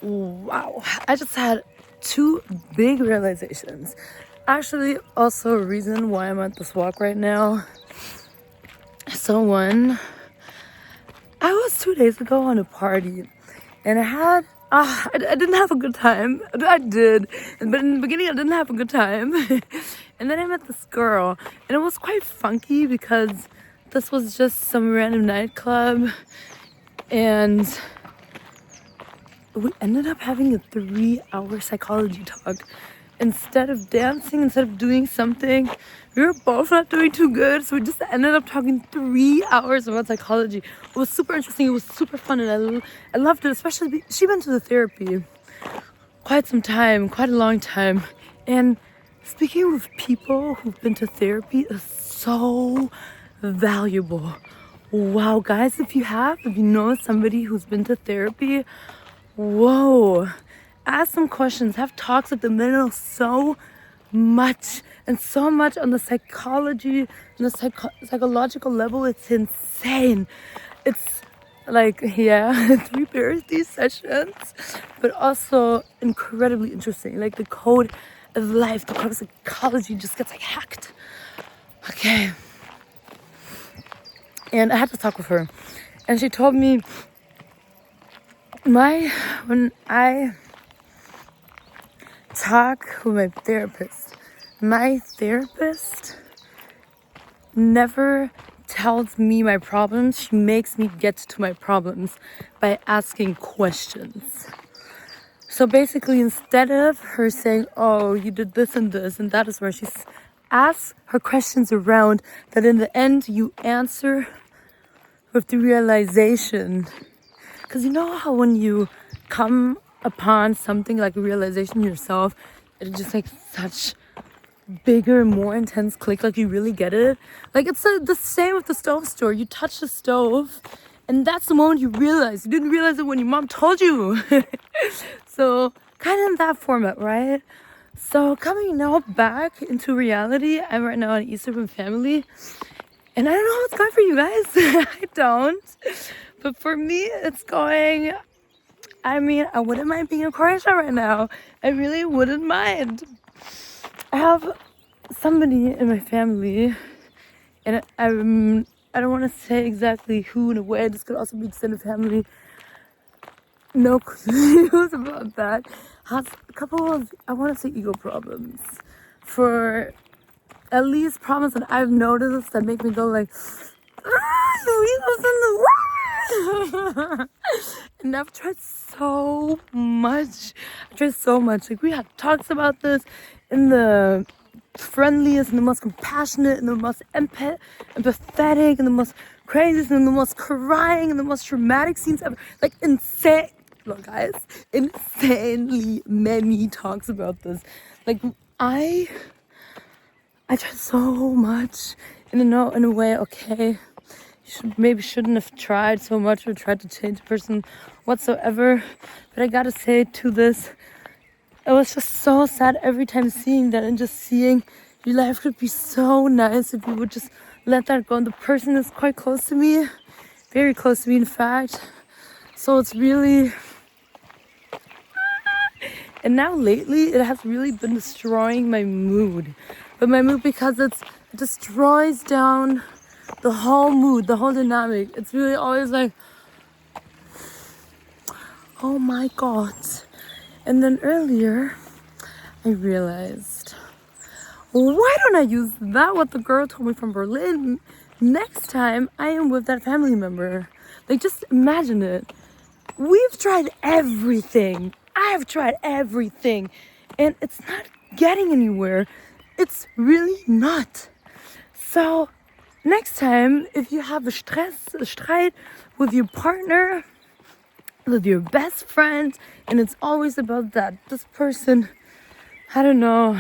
Wow, I just had two big realizations. Actually, also a reason why I'm at this walk right now. So, one, I was 2 days ago on a party and I didn't have a good time. I did, but in the beginning, I didn't have a good time. And then I met this girl, and it was quite funky because this was just some random nightclub, and we ended up having a 3-hour psychology talk. Instead of dancing, instead of doing something, we were both not doing too good. So we just ended up talking 3 hours about psychology. It was super interesting. It was super fun. And I loved it, especially she went to the therapy quite some time, quite a long time. And speaking with people who've been to therapy is so valuable. Wow, guys, if you know somebody who's been to therapy, whoa, ask some questions, have talks with them. They know so much and so much on the psychology and the psychological level. It's insane. It's like, yeah, 3 therapy sessions, but also incredibly interesting. Like the code of life, the code of psychology just gets like hacked. Okay. And I had to talk with her, and she told me when I talk with my therapist never tells me my problems. She makes me get to my problems by asking questions. So basically, instead of her saying, oh, you did this and that is where she asks her questions around that in the end you answer with the realization. Because you know how when you come upon something like a realization yourself, it's just like such bigger, more intense click, like you really get it. Like it's the same with the stove store. You touch the stove and that's the moment you realize. You didn't realize it when your mom told you. So kind of in that format, right? So coming now back into reality, I'm right now on Easter with family. And I don't know how it's going for you guys. I don't. But for me, it's going... I mean, I wouldn't mind being in Croatia right now. I really wouldn't mind. I have somebody in my family, and I don't want to say exactly who and where. This could also be extended family. No clues about that. Has a couple of, I want to say, ego problems. For at least problems that I've noticed that make me go like, your ego's in the way. And I've tried so much. Like, we had talks about this in the friendliest and the most compassionate and the most empathetic and the most craziest and the most crying and the most traumatic scenes ever. Like, insane. Look, guys, insanely many talks about this. Like, I tried so much in a way, okay, shouldn't have tried so much or tried to change a person whatsoever. But I gotta say to this, it was just so sad every time seeing that and just seeing your life could be so nice if you would just let that go. And the person is quite close to me, very close to me in fact. So it's really... And now lately it has really been destroying my mood. But my mood because it destroys down the whole mood, the whole dynamic. It's really always like, oh my God. And then earlier, I realized, why don't I use that, what the girl told me from Berlin, next time I am with that family member? Like, just imagine it. We've tried everything. I've tried everything. And it's not getting anywhere. It's really not. So, next time, if you have a streit with your partner, with your best friend, and it's always about that this person, I don't know,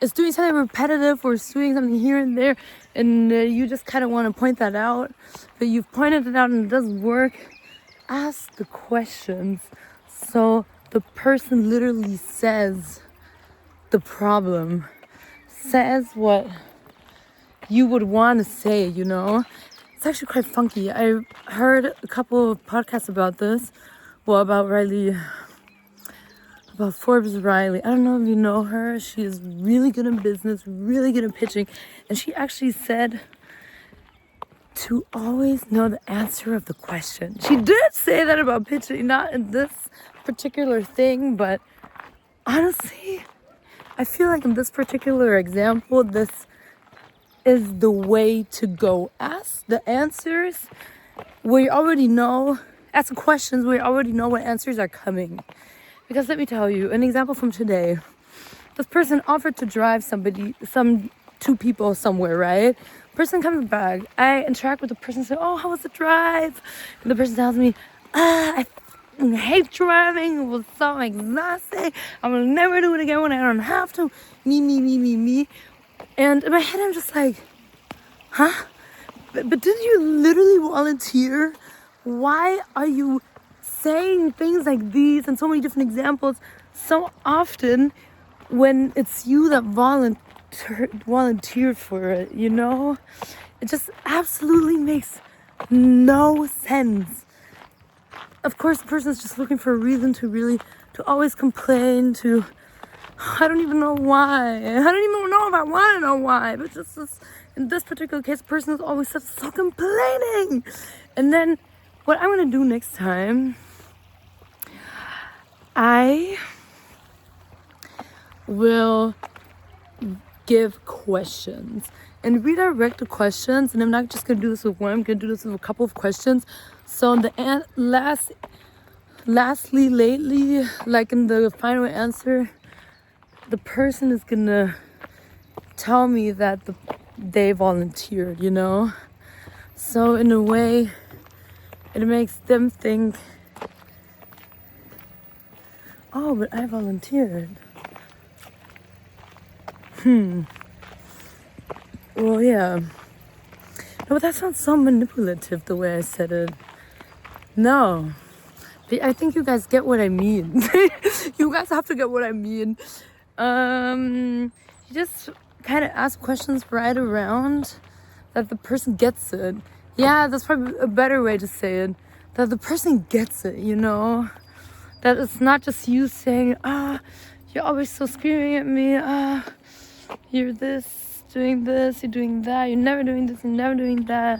is doing something repetitive or is doing something here and there, and you just kind of want to point that out, but you've pointed it out and it doesn't work, ask the questions so the person literally says the problem, says what you would want to say, you know? It's actually quite funky. I heard a couple of podcasts about this. Well, about Riley about Forbes Riley. I don't know if you know her. She is really good in business, really good at pitching. And she actually said to always know the answer of the question. She did say that about pitching, not in this particular thing, but honestly, I feel like in this particular example, this is the way to go. Ask the answers where you already know, ask questions where you already know what answers are coming. Because let me tell you, an example from today. This person offered to drive two people somewhere, right? Person comes back. I interact with the person, say, oh, how was the drive? And the person tells me, I hate driving. It was so exhausting. I will never do it again when I don't have to. Me. And in my head, I'm just like, huh? But didn't you literally volunteer? Why are you saying things like these and so many different examples so often when it's you that volunteered for it, you know? It just absolutely makes no sense. Of course, the person's just looking for a reason to always complain, I don't even know why. I don't even know if I want to know why. But just in this particular case, the person is always so complaining. And then what I'm going to do next time, I will give questions and redirect the questions. And I'm not just going to do this with one. I'm going to do this with a couple of questions. So lately, like in the final answer, the person is gonna tell me that they volunteered, you know? So in a way, it makes them think, oh, but I volunteered. Well, yeah. No, but that sounds so manipulative the way I said it. No. I think you guys get what I mean. You guys have to get what I mean. You just kind of ask questions right around that the person gets it. Yeah, that's probably a better way to say it. That the person gets it, you know? That it's not just you saying, you're always so screaming at me, you're doing this, you're doing that, you're never doing this, you're never doing that.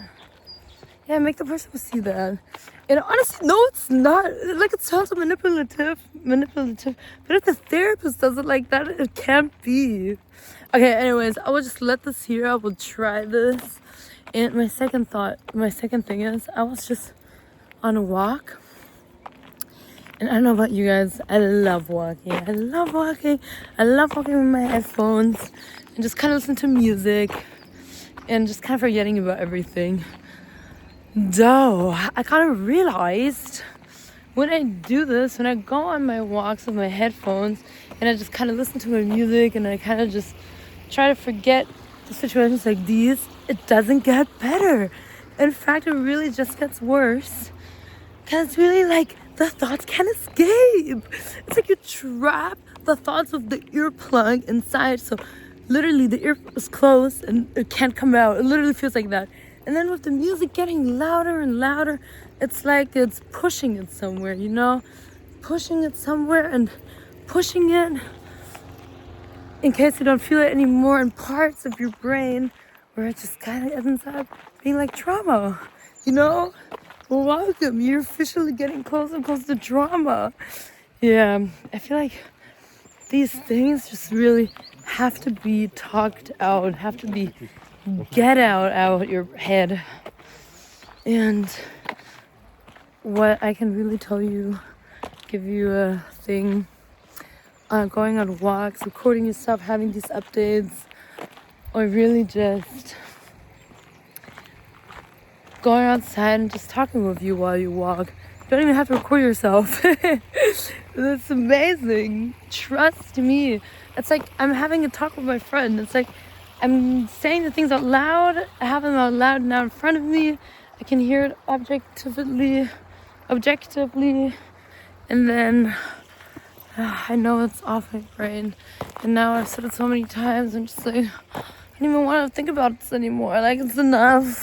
Yeah, make the person see that. And honestly, no, it's not. Like, it sounds manipulative. But if the therapist does it like that, it can't be. Okay, anyways, I will just let this here. I will try this. And my second thing is, I was just on a walk. And I don't know about you guys, I love walking. I love walking with my headphones and just kind of listen to music and just kind of forgetting about everything. Though, I kind of realized when I do this, when I go on my walks with my headphones and I just kind of listen to my music and I kind of just try to forget the situations like these, it doesn't get better. In fact, it really just gets worse. Because really, like, the thoughts can't escape. It's like you trap the thoughts with the earplug inside. So literally the ear is closed and it can't come out. It literally feels like that. And then with the music getting louder and louder, it's like it's pushing it somewhere, you know? Pushing it somewhere and pushing it in case you don't feel it anymore in parts of your brain where it just kind of ends up being like trauma, you know? Well, welcome. You're officially getting closer and closer to trauma. Yeah, I feel like these things just really have to be talked out, have to be get out your head. And what I can really tell you, give you a thing, going on walks, recording yourself, having these updates, or really just going outside and just talking with you while you walk. You don't even have to record yourself. That's amazing. Trust me. It's like I'm having a talk with my friend. It's like I'm saying the things out loud. I have them out loud now in front of me. I can hear it objectively. And then I know it's off my brain. And now I've said it so many times. I'm just like, I don't even want to think about this anymore. Like, it's enough.